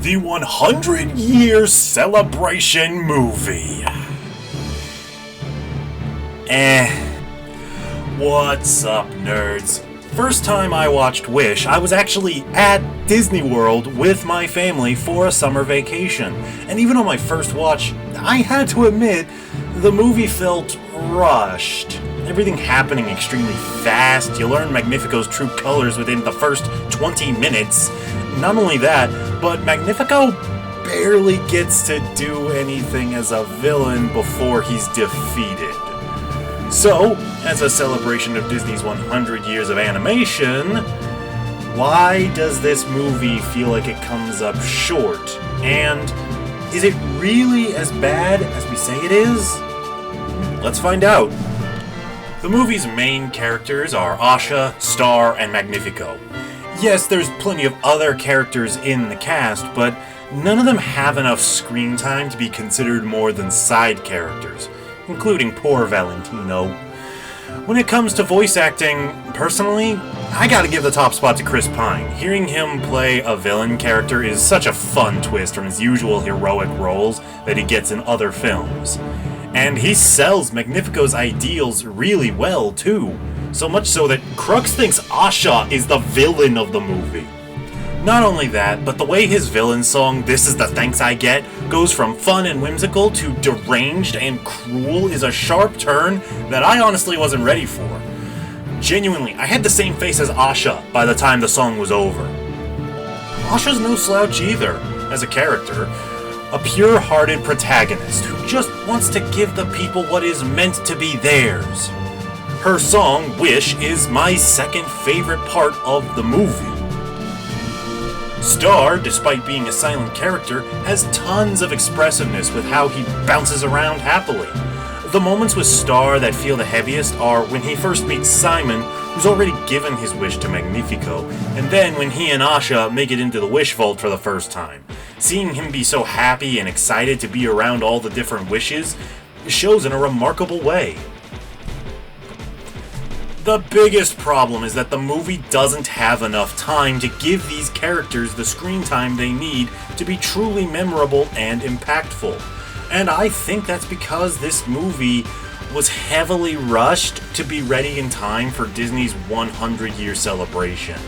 the 100-year celebration movie. What's up, nerds? First time I watched Wish, I was actually at Disney World with my family for a summer vacation. And even on my first watch, I had to admit, the movie felt rushed. Everything happening extremely fast. You learn Magnifico's true colors within the first 20 minutes. Not only that, but Magnifico barely gets to do anything as a villain before he's defeated. So, as a celebration of Disney's 100 years of animation, why does this movie feel like it comes up short? And is it really as bad as we say it is? Let's find out. The movie's main characters are Asha, Star, and Magnifico. Yes, there's plenty of other characters in the cast, but none of them have enough screen time to be considered more than side characters, including poor Valentino. When it comes to voice acting, personally, I gotta give the top spot to Chris Pine. Hearing him play a villain character is such a fun twist from his usual heroic roles that he gets in other films. And he sells Magnifico's ideals really well, too. So much so that Crux thinks Asha is the villain of the movie. Not only that, but the way his villain song, "This Is the Thanks I Get," goes from fun and whimsical to deranged and cruel is a sharp turn that I honestly wasn't ready for. Genuinely, I had the same face as Asha by the time the song was over. Asha's no slouch either, as a character. A pure-hearted protagonist who just wants to give the people what is meant to be theirs. Her song, "Wish," is my second favorite part of the movie. Star, despite being a silent character, has tons of expressiveness with how he bounces around happily. The moments with Star that feel the heaviest are when he first meets Simon, who's already given his wish to Magnifico, and then when he and Asha make it into the Wish Vault for the first time. Seeing him be so happy and excited to be around all the different wishes shows in a remarkable way. The biggest problem is that the movie doesn't have enough time to give these characters the screen time they need to be truly memorable and impactful. And I think that's because this movie was heavily rushed to be ready in time for Disney's 100-year celebration.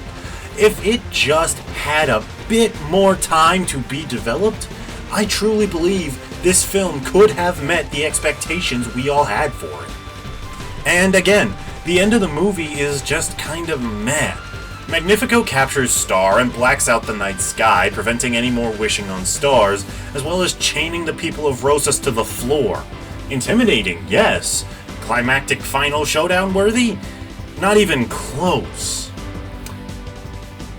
If it just had a bit more time to be developed, I truly believe this film could have met the expectations we all had for it. And again, the end of the movie is just kind of meh. Magnifico captures Star and blacks out the night sky, preventing any more wishing on stars, as well as chaining the people of Rosas to the floor. Intimidating, yes. Climactic final showdown worthy? Not even close.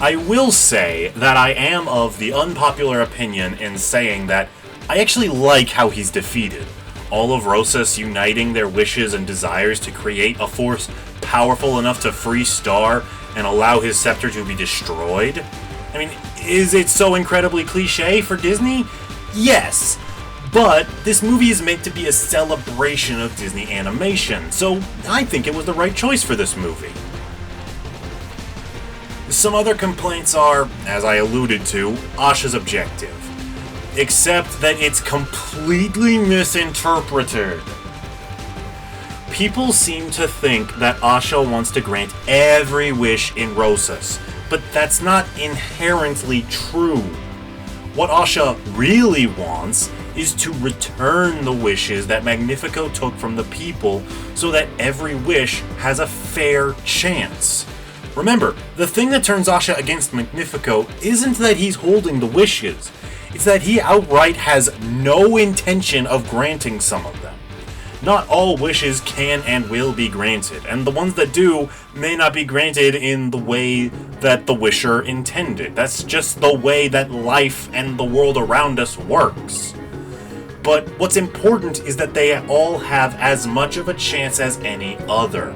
I will say that I am of the unpopular opinion in saying that I actually like how he's defeated. All of Rosas uniting their wishes and desires to create a force powerful enough to free Star and allow his scepter to be destroyed? I mean, is it so incredibly cliche for Disney? Yes, but this movie is meant to be a celebration of Disney animation, so I think it was the right choice for this movie. Some other complaints are, as I alluded to, Asha's objective. Except that it's completely misinterpreted. People seem to think that Asha wants to grant every wish in Rosas, but that's not inherently true. What Asha really wants is to return the wishes that Magnifico took from the people so that every wish has a fair chance. Remember, the thing that turns Asha against Magnifico isn't that he's holding the wishes. It's that he outright has no intention of granting some of them. Not all wishes can and will be granted, and the ones that do may not be granted in the way that the wisher intended. That's just the way that life and the world around us works. But what's important is that they all have as much of a chance as any other.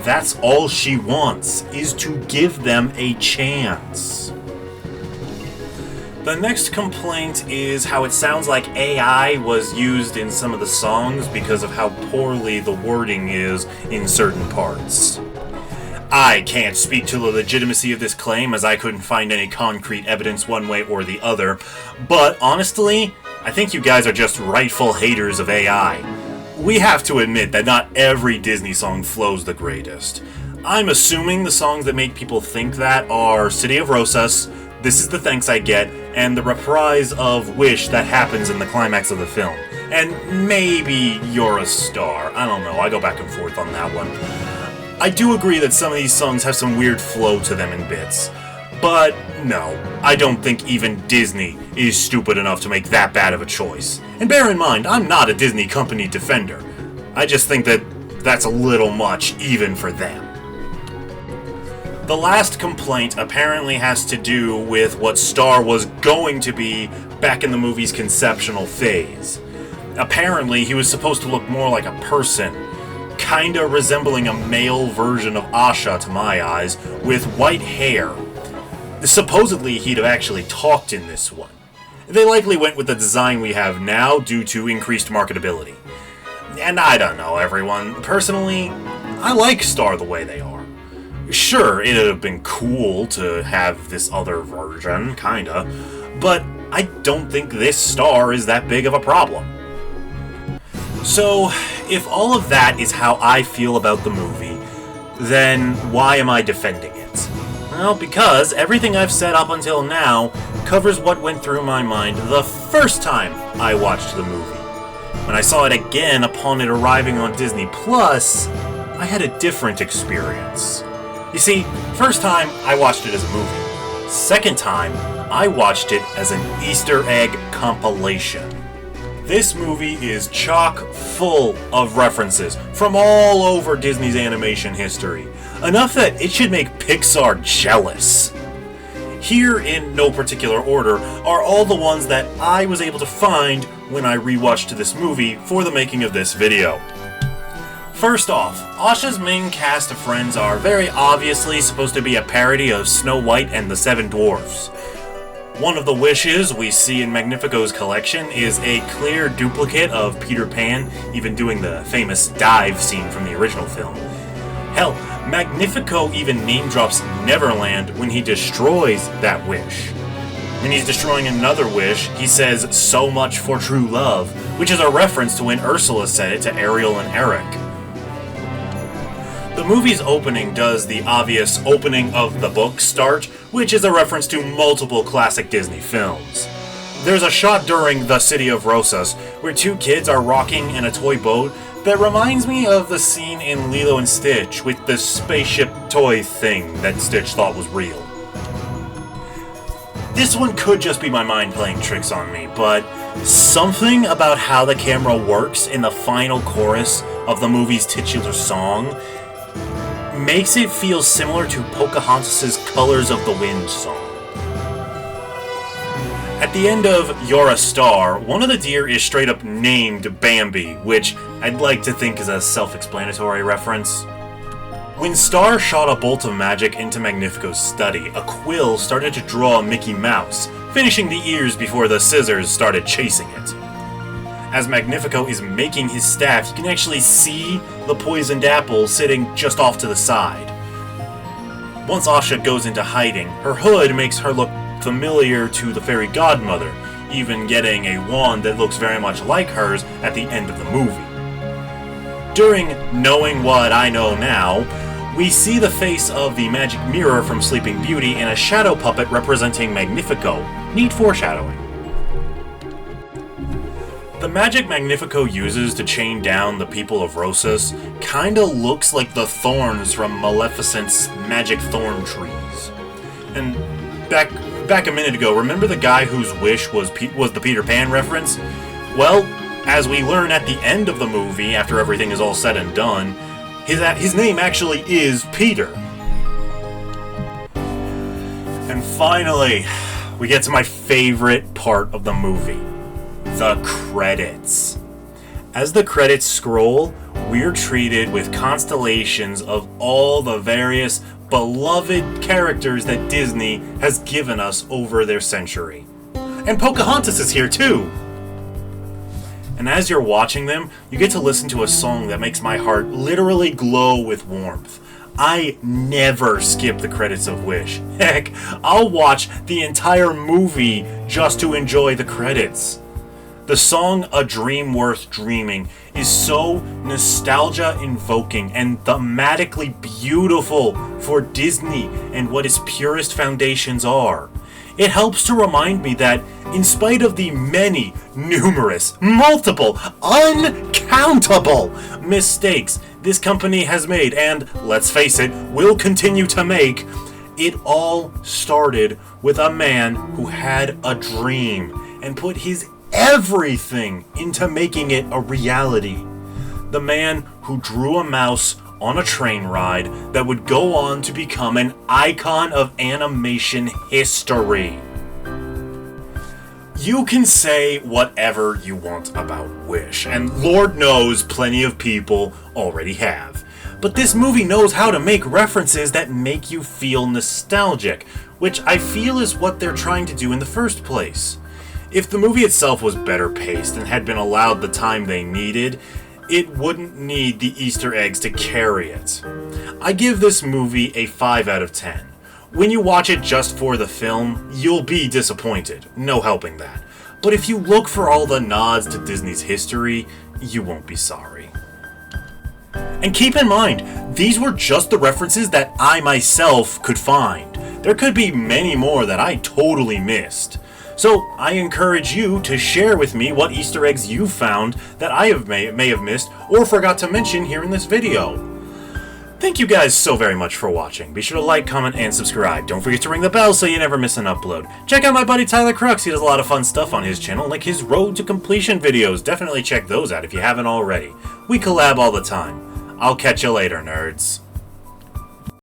That's all she wants, is to give them a chance. The next complaint is how it sounds like AI was used in some of the songs because of how poorly the wording is in certain parts. I can't speak to the legitimacy of this claim, as I couldn't find any concrete evidence one way or the other, but honestly, I think you guys are just rightful haters of AI. We have to admit that not every Disney song flows the greatest. I'm assuming the songs that make people think that are City of Rosas, This Is the Thanks I Get, and the reprise of Wish that happens in the climax of the film. And maybe You're a Star. I don't know, I go back and forth on that one. I do agree that some of these songs have some weird flow to them in bits. But no, I don't think even Disney is stupid enough to make that bad of a choice. And bear in mind, I'm not a Disney company defender. I just think that that's a little much even for them. The last complaint apparently has to do with what Star was going to be back in the movie's conceptual phase. Apparently, he was supposed to look more like a person, kinda resembling a male version of Asha to my eyes, with white hair. Supposedly, he'd have actually talked in this one. They likely went with the design we have now due to increased marketability. And I don't know, everyone. Personally, I like Star the way they are. Sure, it'd have been cool to have this other version, kinda, but I don't think this Star is that big of a problem. So, if all of that is how I feel about the movie, then why am I defending it? Well, because everything I've said up until now covers what went through my mind the first time I watched the movie. When I saw it again upon it arriving on Disney Plus, I had a different experience. You see, first time I watched it as a movie. Second time, I watched it as an Easter egg compilation. This movie is chock full of references from all over Disney's animation history, enough that it should make Pixar jealous. Here, in no particular order, are all the ones that I was able to find when I rewatched this movie for the making of this video. First off, Asha's main cast of friends are very obviously supposed to be a parody of Snow White and the Seven Dwarfs. One of the wishes we see in Magnifico's collection is a clear duplicate of Peter Pan, even doing the famous dive scene from the original film. Hell, Magnifico even name drops Neverland when he destroys that wish. When he's destroying another wish, he says, "So much for true love," which is a reference to when Ursula said it to Ariel and Eric. The movie's opening does the obvious opening of the book start, which is a reference to multiple classic Disney films. There's a shot during The City of Rosas where two kids are rocking in a toy boat that reminds me of the scene in Lilo and Stitch with the spaceship toy thing that Stitch thought was real. This one could just be my mind playing tricks on me, but something about how the camera works in the final chorus of the movie's titular song makes it feel similar to Pocahontas' Colors of the Wind song. At the end of You're a Star, one of the deer is straight up named Bambi, which I'd like to think is a self-explanatory reference. When Star shot a bolt of magic into Magnifico's study, a quill started to draw Mickey Mouse, finishing the ears before the scissors started chasing it. As Magnifico is making his staff, you can actually see the poisoned apple sitting just off to the side. Once Asha goes into hiding, her hood makes her look familiar to the fairy godmother, even getting a wand that looks very much like hers at the end of the movie. During Knowing What I Know Now, we see the face of the magic mirror from Sleeping Beauty and a shadow puppet representing Magnifico. Neat foreshadowing. The magic Magnifico uses to chain down the people of Rosas kinda looks like the thorns from Maleficent's magic thorn trees. And back a minute ago, remember the guy whose wish was the Peter Pan reference? Well, as we learn at the end of the movie, after everything is all said and done, his name actually is Peter. And finally, we get to my favorite part of the movie. The credits. As the credits scroll, we're treated with constellations of all the various beloved characters that Disney has given us over their century. And Pocahontas is here too! And as you're watching them, you get to listen to a song that makes my heart literally glow with warmth. I never skip the credits of Wish. Heck, I'll watch the entire movie just to enjoy the credits. The song A Dream Worth Dreaming is so nostalgia-invoking and thematically beautiful for Disney and what its purest foundations are. It helps to remind me that, in spite of the many, numerous, multiple, uncountable mistakes this company has made, and, let's face it, will continue to make, it all started with a man who had a dream and put his everything into making it a reality. The man who drew a mouse on a train ride that would go on to become an icon of animation history. You can say whatever you want about Wish, and Lord knows plenty of people already have. But this movie knows how to make references that make you feel nostalgic, which I feel is what they're trying to do in the first place. If the movie itself was better paced and had been allowed the time they needed, it wouldn't need the Easter eggs to carry it. I give this movie a 5 out of 10. When you watch it just for the film, you'll be disappointed, no helping that. But if you look for all the nods to Disney's history, you won't be sorry. And keep in mind, these were just the references that I myself could find. There could be many more that I totally missed. So I encourage you to share with me what Easter eggs you found that I may have missed or forgot to mention here in this video. Thank you guys so very much for watching. Be sure to like, comment, and subscribe. Don't forget to ring the bell so you never miss an upload. Check out my buddy Tyler Crux. He does a lot of fun stuff on his channel, like his Road to Completion videos. Definitely check those out if you haven't already. We collab all the time. I'll catch you later, nerds.